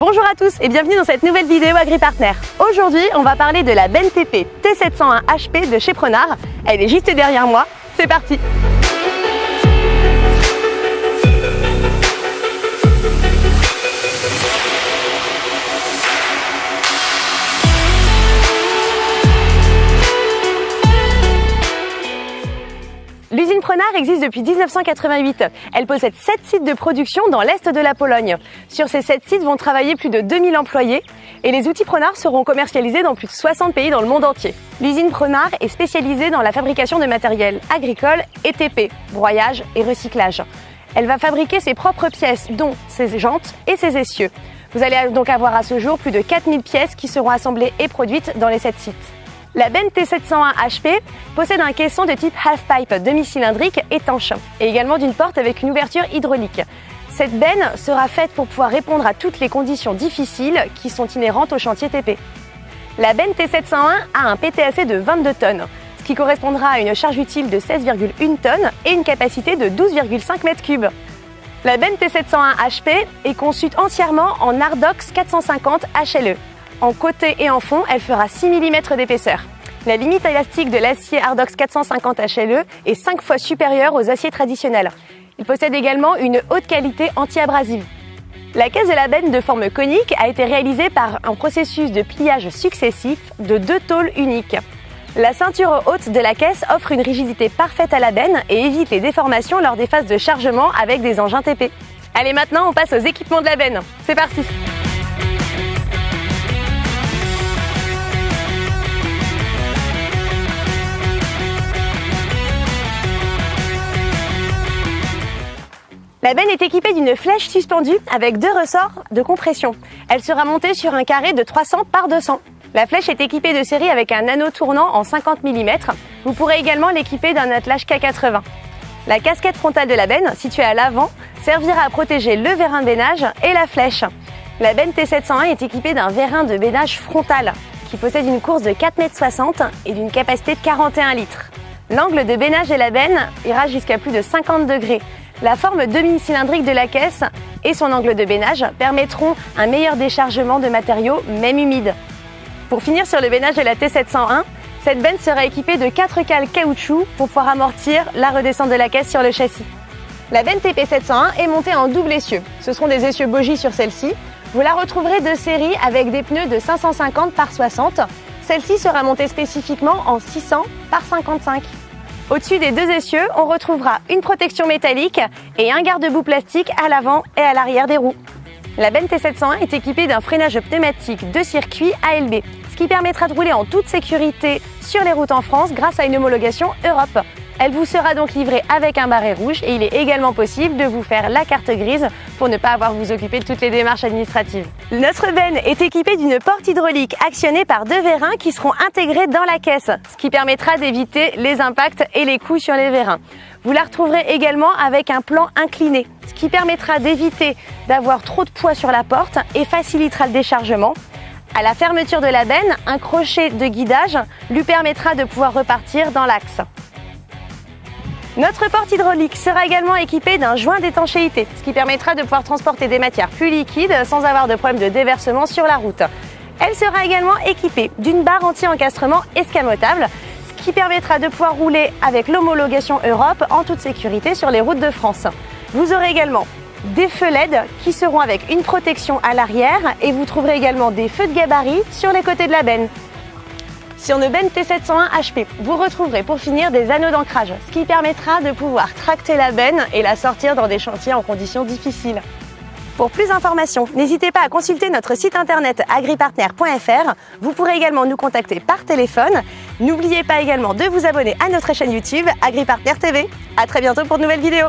Bonjour à tous et bienvenue dans cette nouvelle vidéo AgriPartner. Aujourd'hui, on va parler de la benne TP T701 HP de chez Prenard. Elle est juste derrière moi. C'est parti! L'usine Prenard existe depuis 1988. Elle possède 7 sites de production dans l'est de la Pologne. Sur ces 7 sites vont travailler plus de 2000 employés et les outils Prenard seront commercialisés dans plus de 60 pays dans le monde entier. L'usine Prenard est spécialisée dans la fabrication de matériel agricole et TP, broyage et recyclage. Elle va fabriquer ses propres pièces, dont ses jantes et ses essieux. Vous allez donc avoir à ce jour plus de 4000 pièces qui seront assemblées et produites dans les 7 sites. La benne T701 HP possède un caisson de type half-pipe demi-cylindrique étanche et également d'une porte avec une ouverture hydraulique. Cette benne sera faite pour pouvoir répondre à toutes les conditions difficiles qui sont inhérentes au chantier TP. La benne T701 a un PTAC de 22 tonnes, ce qui correspondra à une charge utile de 16,1 tonnes et une capacité de 12,5 m3. La benne T701 HP est conçue entièrement en Ardox 450 HLE. En côté et en fond, elle fera 6 mm d'épaisseur. La limite élastique de l'acier Ardox 450 HLE est 5 fois supérieure aux aciers traditionnels. Il possède également une haute qualité anti-abrasive. La caisse de la benne de forme conique a été réalisée par un processus de pliage successif de 2 tôles uniques. La ceinture haute de la caisse offre une rigidité parfaite à la benne et évite les déformations lors des phases de chargement avec des engins TP. Allez, maintenant on passe aux équipements de la benne. C'est parti! La benne est équipée d'une flèche suspendue avec 2 ressorts de compression. Elle sera montée sur un carré de 300 par 200. La flèche est équipée de série avec un anneau tournant en 50 mm. Vous pourrez également l'équiper d'un attelage K80. La casquette frontale de la benne, située à l'avant, servira à protéger le vérin de bénage et la flèche. La benne T701 est équipée d'un vérin de bénage frontal qui possède une course de 4,60 m et d'une capacité de 41 litres. L'angle de bénage de la benne ira jusqu'à plus de 50 degrés. La forme demi-cylindrique de la caisse et son angle de bénage permettront un meilleur déchargement de matériaux, même humides. Pour finir sur le bénage de la T701, cette benne sera équipée de 4 cales caoutchouc pour pouvoir amortir la redescente de la caisse sur le châssis. La benne TP701 est montée en double essieu. Ce seront des essieux bogies sur celle-ci. Vous la retrouverez de série avec des pneus de 550 par 60. Celle-ci sera montée spécifiquement en 600 par 55. Au-dessus des 2 essieux, on retrouvera une protection métallique et un garde-boue plastique à l'avant et à l'arrière des roues. La benne T701 est équipée d'un freinage pneumatique de circuit ALB, ce qui permettra de rouler en toute sécurité sur les routes en France grâce à une homologation Europe. Elle vous sera donc livrée avec un barret rouge et il est également possible de vous faire la carte grise pour ne pas avoir à vous occuper de toutes les démarches administratives. Notre benne est équipée d'une porte hydraulique actionnée par 2 vérins qui seront intégrés dans la caisse, ce qui permettra d'éviter les impacts et les coups sur les vérins. Vous la retrouverez également avec un plan incliné, ce qui permettra d'éviter d'avoir trop de poids sur la porte et facilitera le déchargement. À la fermeture de la benne, un crochet de guidage lui permettra de pouvoir repartir dans l'axe. Notre porte hydraulique sera également équipée d'un joint d'étanchéité, ce qui permettra de pouvoir transporter des matières plus liquides sans avoir de problème de déversement sur la route. Elle sera également équipée d'une barre anti-encastrement escamotable, ce qui permettra de pouvoir rouler avec l'homologation Europe en toute sécurité sur les routes de France. Vous aurez également des feux LED qui seront avec une protection à l'arrière et vous trouverez également des feux de gabarit sur les côtés de la benne. Sur nos bennes T701 HP, vous retrouverez pour finir des anneaux d'ancrage, ce qui permettra de pouvoir tracter la benne et la sortir dans des chantiers en conditions difficiles. Pour plus d'informations, n'hésitez pas à consulter notre site internet agripartner.fr. Vous pourrez également nous contacter par téléphone. N'oubliez pas également de vous abonner à notre chaîne YouTube AgriPartner TV. À très bientôt pour de nouvelles vidéos.